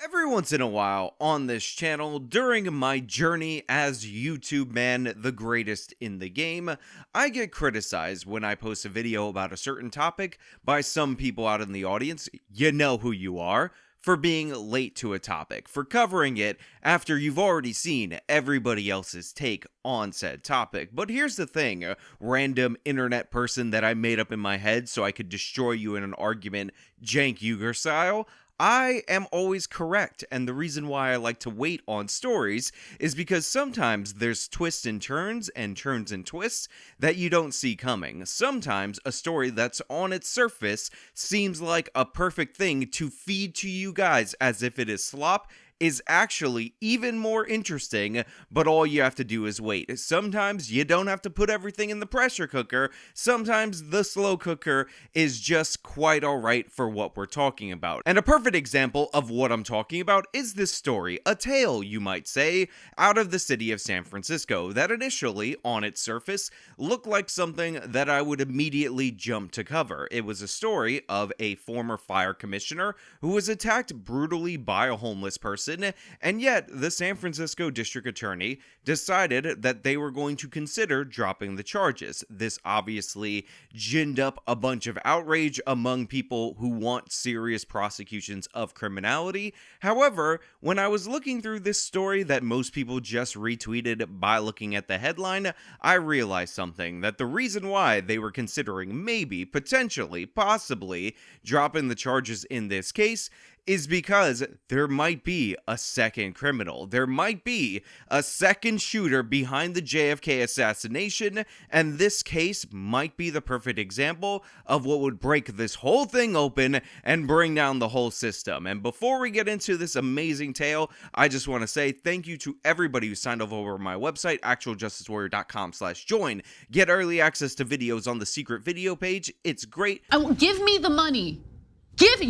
Every once in a while on this channel, during my journey as YouTube man, the greatest in the game, I get criticized when I post a video about a certain topic by some people out in the audience, you know who you are, for being late to a topic, for covering it after you've already seen everybody else's take on said topic. But here's the thing, a random internet person that I made up in my head so I could destroy you in an argument, Cenk Uygur style, I am always correct, and the reason why I like to wait on stories is because sometimes there's twists and turns and twists that you don't see coming. Sometimes a story that's on its surface seems like a perfect thing to feed to you guys as if it is slop, is actually even more interesting, but all you have to do is wait. Sometimes you don't have to put everything in the pressure cooker. Sometimes the slow cooker is just quite alright for what we're talking about. And a perfect example of what I'm talking about is this story, a tale, you might say, out of the city of San Francisco that initially, on its surface, looked like something that I would immediately jump to cover. It was a story of a former fire commissioner who was attacked brutally by a homeless person, and yet the San Francisco district attorney decided that they were going to consider dropping the charges. This obviously ginned up a bunch of outrage among people who want serious prosecutions of criminality. However, when I was looking through this story that most people just retweeted by looking at the headline, I realized something, that the reason why they were considering maybe, potentially, possibly dropping the charges in this case is because there might be a second criminal. There might be a second shooter behind the JFK assassination, and this case might be the perfect example of what would break this whole thing open and bring down the whole system. And before we get into this amazing tale, I just want to say thank you to everybody who signed up over my website, actualjusticewarrior.com/join. Get early access to videos on the secret video page. It's great. Give me the money. Give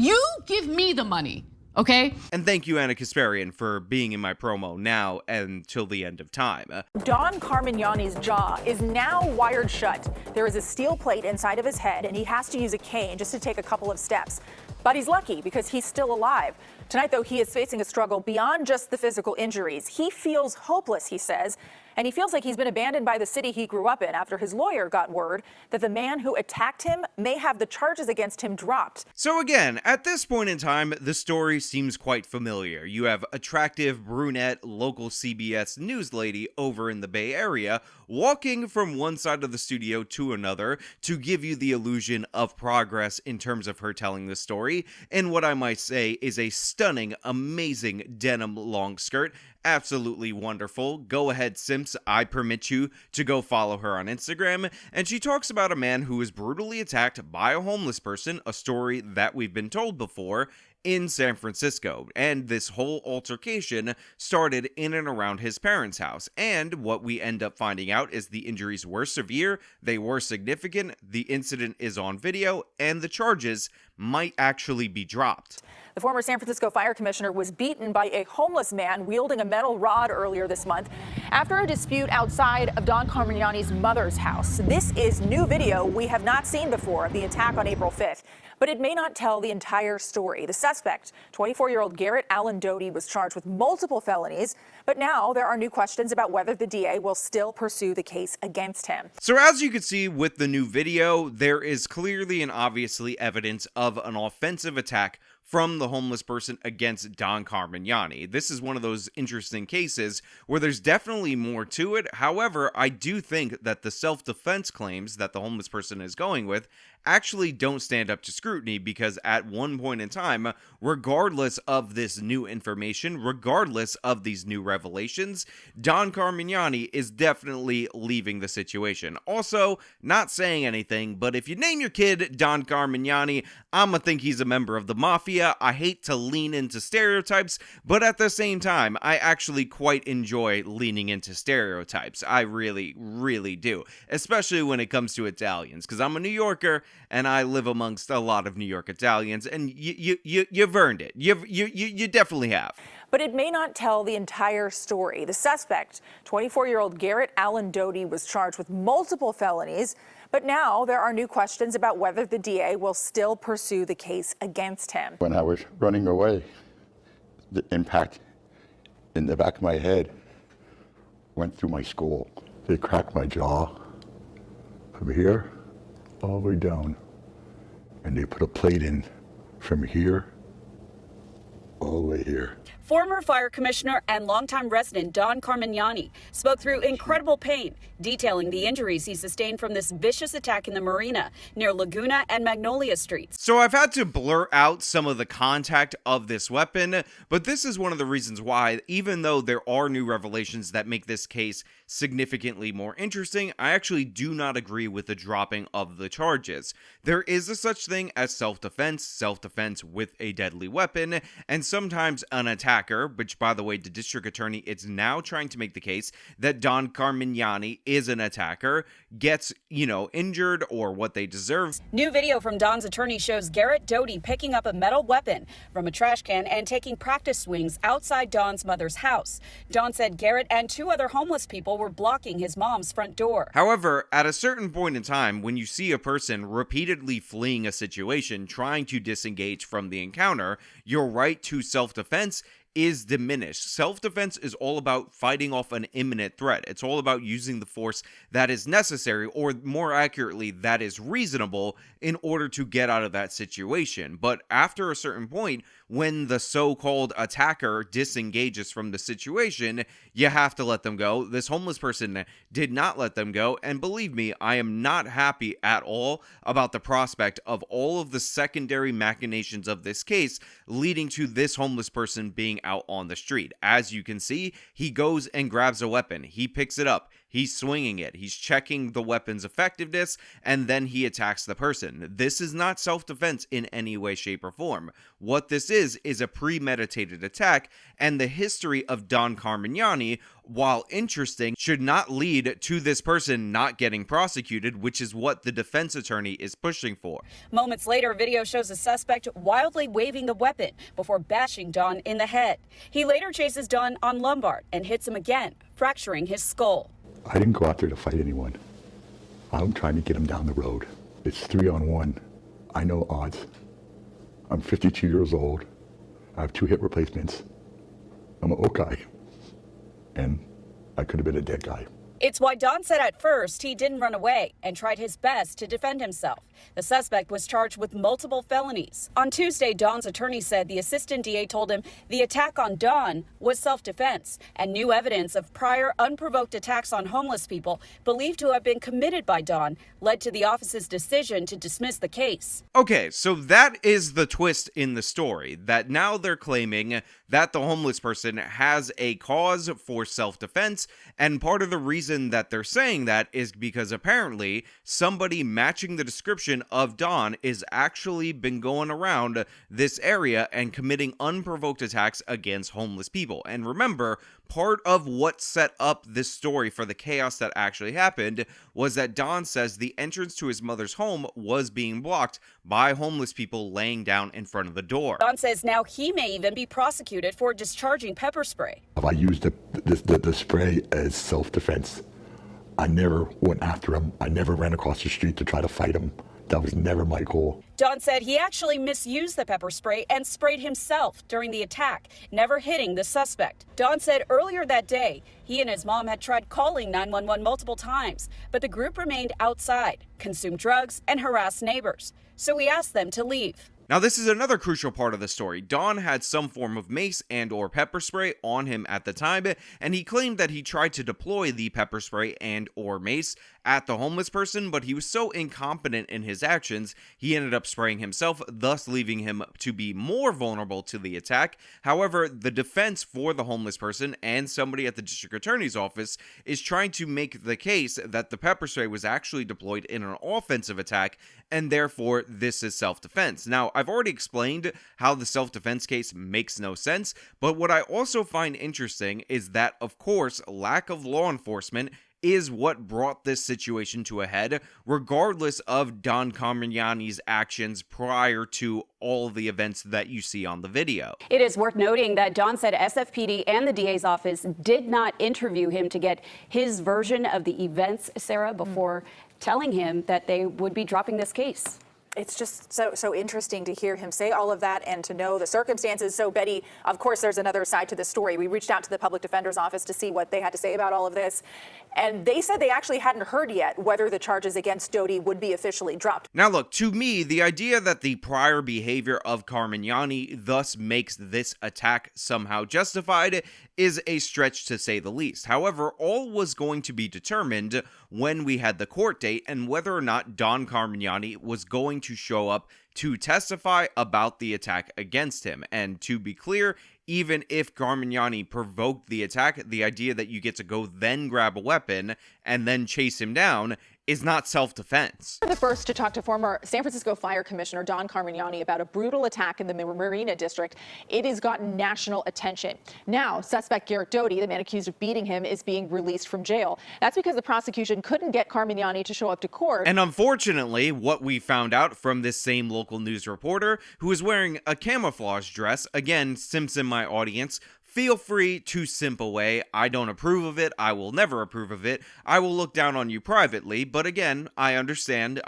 me the money, okay? And thank you, Anna Kasparian, for being in my promo now and till the end of time. Don Carmignani's jaw is now wired shut. There is a steel plate inside of his head, and he has to use a cane just to take a couple of steps. But he's lucky because he's still alive. Tonight, though, he is facing a struggle beyond just the physical injuries. He feels hopeless, he says, and he feels like he's been abandoned by the city he grew up in after his lawyer got word that the man who attacked him may have the charges against him dropped. So again, at this point in time, the story seems quite familiar. You have attractive brunette local CBS news lady over in the Bay Area walking from one side of the studio to another to give you the illusion of progress in terms of her telling the story in what I might say is a stunning, amazing denim long skirt. Absolutely wonderful. Go ahead, Simps. I permit you to go follow her on Instagram. And she talks about a man who was brutally attacked by a homeless person, a story that we've been told before, in San Francisco. And this whole altercation started in and around his parents' house. And what we end up finding out is the injuries were severe, they were significant, the incident is on video, and the charges might actually be dropped. The former San Francisco fire commissioner was beaten by a homeless man wielding a metal rod earlier this month after a dispute outside of Don Carmignani's mother's house. This is new video we have not seen before of the attack on April 5th. But it may not tell the entire story. The suspect, 24-year-old Garrett Allen Doty, was charged with multiple felonies, but now there are new questions about whether the DA will still pursue the case against him. So as you can see with the new video, there is clearly and obviously evidence of an offensive attack from the homeless person against Don Carmignani. This is one of those interesting cases where there's definitely more to it. However, I do think that the self-defense claims that the homeless person is going with actually don't stand up to scrutiny, because at one point in time, regardless of this new information, regardless of these new revelations, Don Carmignani is definitely leaving the situation. Also, not saying anything, but if you name your kid Don Carmignani, I'ma think he's a member of the mafia. I hate to lean into stereotypes, but at the same time, I actually quite enjoy leaning into stereotypes. I really, really do, especially when it comes to Italians, because I'm a New Yorker and I live amongst a lot of New York Italians, and you've earned it. You definitely have. But it may not tell the entire story. The suspect, 24-year-old Garrett Allen Doty, was charged with multiple felonies, but now there are new questions about whether the DA will still pursue the case against him. When I was running away, the impact in the back of my head went through my skull. They cracked my jaw from here all the way down. And they put a plate in from here all the way here. Former fire commissioner and longtime resident Don Carmignani spoke through incredible pain, detailing the injuries he sustained from this vicious attack in the marina near Laguna and Magnolia Streets. So I've had to blur out some of the contact of this weapon, but this is one of the reasons why, even though there are new revelations that make this case significantly more interesting, I actually do not agree with the dropping of the charges. There is a such thing as self-defense with a deadly weapon, and sometimes an attacker, which by the way, the district attorney is now trying to make the case that Don Carmignani is an attacker, gets, injured or what they deserve. New video from Don's attorney shows Garrett Doty picking up a metal weapon from a trash can and taking practice swings outside Don's mother's house. Don said Garrett and 2 other homeless people were blocking his mom's front door. However, at a certain point in time, when you see a person repeatedly fleeing a situation, trying to disengage from the encounter, your right to self-defense is diminished. Self-defense is all about fighting off an imminent threat. It's all about using the force that is necessary, or more accurately, that is reasonable, in order to get out of that situation. But after a certain point, when the so-called attacker disengages from the situation, you have to let them go. This homeless person did not let them go, and believe me, I am not happy at all about the prospect of all of the secondary machinations of this case leading to this homeless person being out on the street. As you can see, he goes and grabs a weapon. He picks it up. He's swinging it. He's checking the weapon's effectiveness, and then he attacks the person. This is not self-defense in any way, shape, or form. What this is a premeditated attack, and the history of Don Carmignani, while interesting, should not lead to this person not getting prosecuted, which is what the defense attorney is pushing for. Moments later, video shows a suspect wildly waving the weapon before bashing Don in the head. He later chases Don on Lombard and hits him again, fracturing his skull. I didn't go out there to fight anyone. I'm trying to get him down the road. It's 3-on-1. I know odds. I'm 52 years old. I have 2 hip replacements. I'm an old guy. And I could have been a dead guy. It's why Don said at first he didn't run away and tried his best to defend himself. The suspect was charged with multiple felonies. On Tuesday, Don's attorney said the assistant DA told him the attack on Don was self-defense, and new evidence of prior unprovoked attacks on homeless people believed to have been committed by Don led to the office's decision to dismiss the case. Okay, so that is the twist in the story, that now they're claiming that the homeless person has a cause for self-defense, and part of the reason that they're saying that is because apparently somebody matching the description of Don is actually been going around this area and committing unprovoked attacks against homeless people. And remember, part of what set up this story for the chaos that actually happened was that Don says the entrance to his mother's home was being blocked by homeless people laying down in front of the door. Don says now he may even be prosecuted for discharging pepper spray. If I used the spray as self-defense, I never went after him. I never ran across the street to try to fight him. That was never my goal. Don said he actually misused the pepper spray and sprayed himself during the attack, never hitting the suspect. Don said earlier that day, he and his mom had tried calling 911 multiple times, but the group remained outside, consumed drugs, and harassed neighbors. So he asked them to leave. Now, this is another crucial part of the story. Don had some form of mace and or pepper spray on him at the time, and he claimed that he tried to deploy the pepper spray and or mace at the homeless person, but he was so incompetent in his actions, he ended up spraying himself, thus leaving him to be more vulnerable to the attack. However, the defense for the homeless person and somebody at the district attorney's office is trying to make the case that the pepper spray was actually deployed in an offensive attack, and therefore this is self-defense. Now, I've already explained how the self-defense case makes no sense, but what I also find interesting is that, of course, lack of law enforcement is what brought this situation to a head, regardless of Don Carmignani's actions prior to all the events that you see on the video. It is worth noting that Don said SFPD and the DA's office did not interview him to get his version of the events, Sarah, before telling him that they would be dropping this case. It's just so interesting to hear him say all of that and to know the circumstances. So, Betty, of course, there's another side to this story. We reached out to the public defender's office to see what they had to say about all of this. And they said they actually hadn't heard yet whether the charges against Doty would be officially dropped. Now look, to me, the idea that the prior behavior of Carmignani thus makes this attack somehow justified is a stretch to say the least. However, all was going to be determined when we had the court date and whether or not Don Carmignani was going to show up to testify about the attack against him. And to be clear, even if Carmignani provoked the attack, the idea that you get to go then grab a weapon and then chase him down is not self-defense. The first to talk to former San Francisco Fire Commissioner Don Carmignani about a brutal attack in the Marina District. It has gotten national attention. Now, suspect Garrett Doty, the man accused of beating him, is being released from jail. That's because the prosecution couldn't get Carmignani to show up to court. And unfortunately, what we found out from this same local news reporter, who was wearing a camouflage dress, again, Simpson, my audience, feel free to simp away. I don't approve of it. I will never approve of it. I will look down on you privately. But again, I understand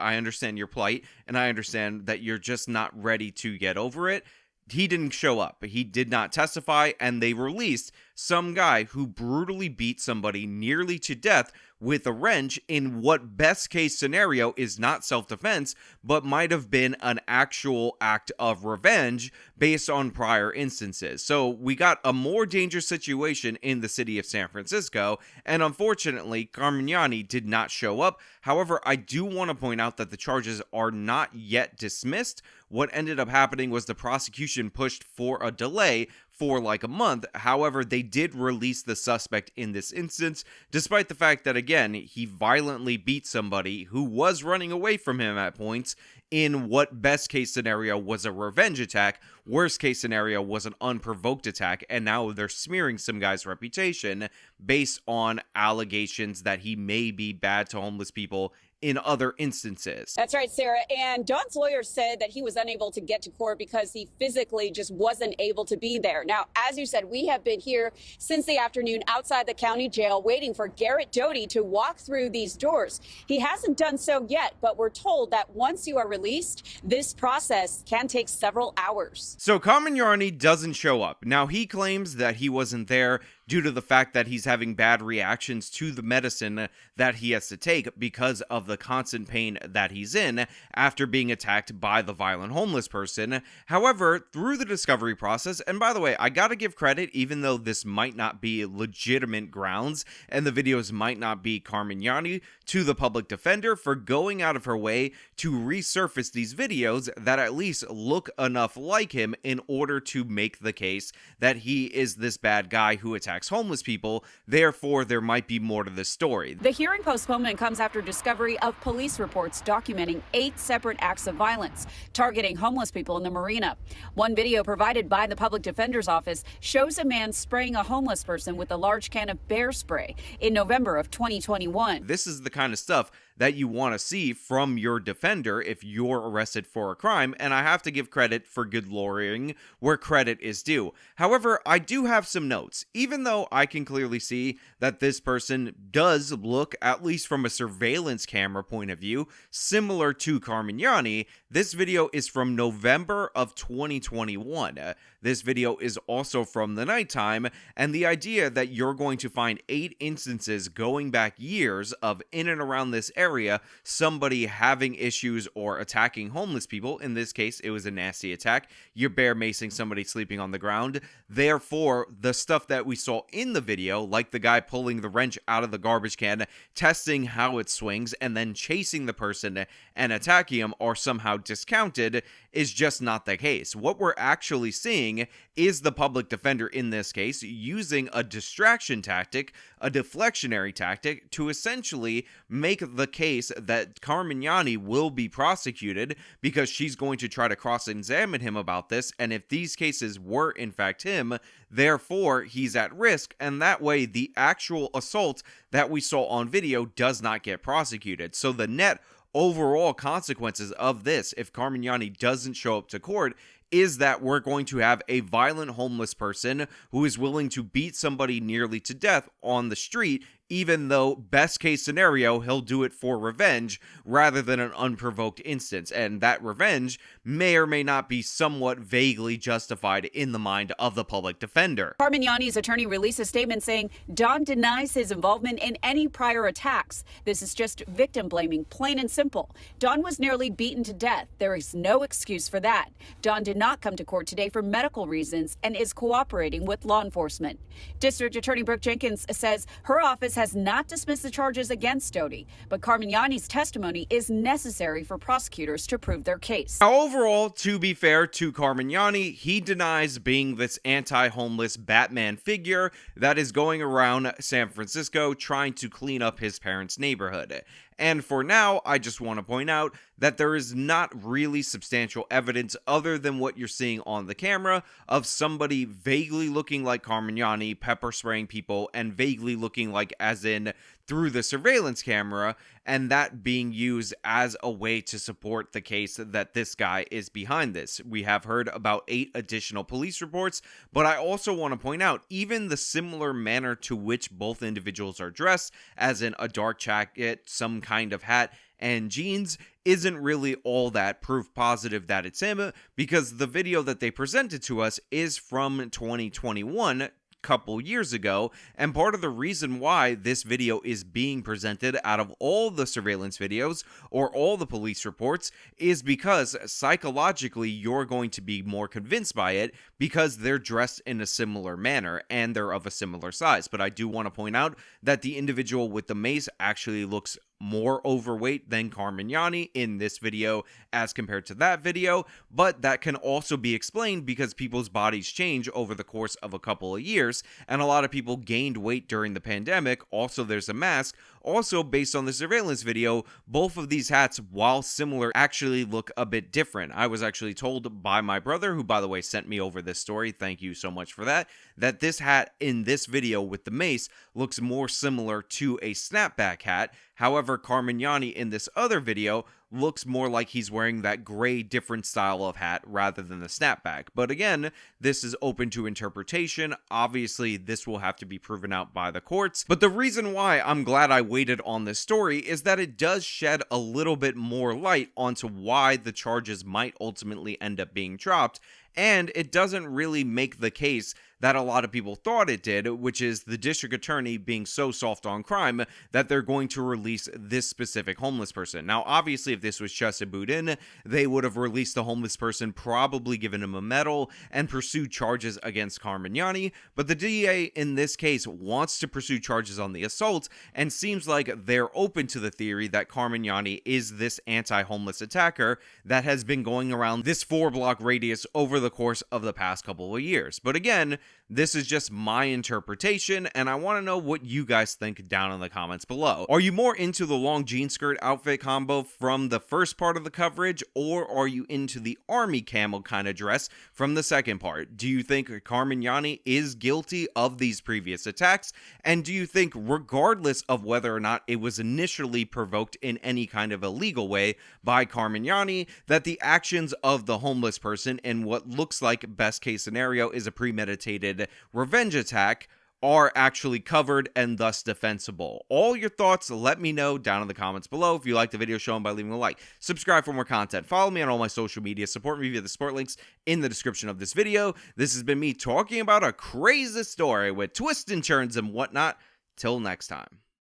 your plight, and I understand that you're just not ready to get over it. He didn't show up. He did not testify, and they released some guy who brutally beat somebody nearly to death with a wrench in what best case scenario is not self-defense, but might have been an actual act of revenge based on prior instances. So we got a more dangerous situation in the city of San Francisco, and unfortunately, Carmignani did not show up. However, I do want to point out that the charges are not yet dismissed. What ended up happening was the prosecution pushed for a delay for like a month. However, they did release the suspect in this instance, despite the fact that, again, he violently beat somebody who was running away from him at points in what best case scenario was a revenge attack, worst case scenario was an unprovoked attack, and now they're smearing some guy's reputation based on allegations that he may be bad to homeless people in other instances. That's right, Sarah. And Don's lawyer said that he was unable to get to court because he physically just wasn't able to be there. Now, as you said, we have been here since the afternoon outside the county jail waiting for Garrett Doty to walk through these doors. He hasn't done so yet, but we're told that once you are released, this process can take several hours. So Carmignani doesn't show up. Now, he claims that he wasn't there due to the fact that he's having bad reactions to the medicine that he has to take because of the constant pain that he's in after being attacked by the violent homeless person. However, through the discovery process, and by the way, I gotta give credit, even though this might not be legitimate grounds and the videos might not be Carmignani, to the public defender for going out of her way to resurface these videos that at least look enough like him in order to make the case that he is this bad guy who attacks homeless people. Therefore, there might be more to this story. The hearing postponement comes after discovery of police reports documenting 8 separate acts of violence targeting homeless people in the marina. One video provided by the public defender's office shows a man spraying a homeless person with a large can of bear spray in November of 2021. This is the kind of stuff that you want to see from your defender if you're arrested for a crime, and I have to give credit for good lawyering where credit is due. However, I do have some notes. Even though I can clearly see that this person does look, at least from a surveillance camera point of view, similar to Carmignani, this video is from November of 2021. This video is also from the nighttime, and the idea that you're going to find 8 instances going back years of in and around this area, somebody having issues or attacking homeless people. In this case, it was a nasty attack. You're bear macing somebody sleeping on the ground. Therefore, the stuff that we saw in the video, like the guy pulling the wrench out of the garbage can, testing how it swings, and then chasing the person and attacking him, are somehow discounted, is just not the case. What we're actually seeing is the public defender in this case using a distraction tactic, a deflectionary tactic, to essentially make the case that Carmignani will be prosecuted because she's going to try to cross-examine him about this, and if these cases were in fact him, therefore he's at risk, and that way the actual assault that we saw on video does not get prosecuted. So the net overall consequences of this, if Carmignani doesn't show up to court, is that we're going to have a violent homeless person who is willing to beat somebody nearly to death on the street even though best case scenario, he'll do it for revenge rather than an unprovoked instance, and that revenge may or may not be somewhat vaguely justified in the mind of the public defender. Carmignani's attorney released a statement saying Don denies his involvement in any prior attacks. This is just victim blaming, plain and simple. Don was nearly beaten to death. There is no excuse for that. Don did not come to court today for medical reasons and is cooperating with law enforcement. District Attorney Brooke Jenkins says her office has not dismissed the charges against Doty, but Carmignani's testimony is necessary for prosecutors to prove their case. Now, overall, to be fair to Carmignani, he denies being this anti-homeless Batman figure that is going around San Francisco trying to clean up his parents' neighborhood. And for now, I just want to point out that there is not really substantial evidence other than what you're seeing on the camera of somebody vaguely looking like Carmignani pepper spraying people and vaguely looking like as in through the surveillance camera, and that being used as a way to support the case that this guy is behind this. We have heard about 8 additional police reports, but I also want to point out even the similar manner to which both individuals are dressed, as in a dark jacket, some kind of hat, and jeans, isn't really all that proof positive that it's him, because the video that they presented to us is from 2021, couple years ago, and part of the reason why this video is being presented out of all the surveillance videos or all the police reports is because psychologically you're going to be more convinced by it because they're dressed in a similar manner and they're of a similar size. But I do want to point out that the individual with the mace actually looks more overweight than Carmignani in this video as compared to that video, but that can also be explained because people's bodies change over the course of a couple of years, and a lot of people gained weight during the pandemic. Also, there's a mask. Also, based on the surveillance video, both of these hats, while similar, actually look a bit different. I was actually told by my brother, who by the way sent me over this story, thank you so much for that this hat in this video with the mace looks more similar to a snapback hat. However, Carmignani in this other video looks more like he's wearing that gray different style of hat rather than the snapback. But again, this is open to interpretation. Obviously, this will have to be proven out by the courts. But the reason why I'm glad I waited on this story is that it does shed a little bit more light onto why the charges might ultimately end up being dropped. And it doesn't really make the case that a lot of people thought it did, which is the district attorney being so soft on crime that they're going to release this specific homeless person. Now, obviously, if this was Chesa Boudin, they would have released the homeless person, probably given him a medal, and pursued charges against Carmignani. But the DA in this case wants to pursue charges on the assault, and seems like they're open to the theory that Carmignani is this anti-homeless attacker that has been going around this 4-block radius over the course of the past couple of years. But again, this is just my interpretation, and I want to know what you guys think down in the comments below. Are you more into the long jean skirt outfit combo from the first part of the coverage, or are you into the army camel kind of dress from the second part? Do you think Carmignani is guilty of these previous attacks? And do you think, regardless of whether or not it was initially provoked in any kind of illegal way by Carmignani, that the actions of the homeless person in what looks like best case scenario is a premeditated revenge attack are actually covered and thus defensible? All your thoughts, let me know down in the comments below. If you like the video, show them by leaving a like. Subscribe for more content. Follow me on all my social media. Support me via the support links in the description of this video. This has been me talking about a crazy story with twists and turns and whatnot. Till next time.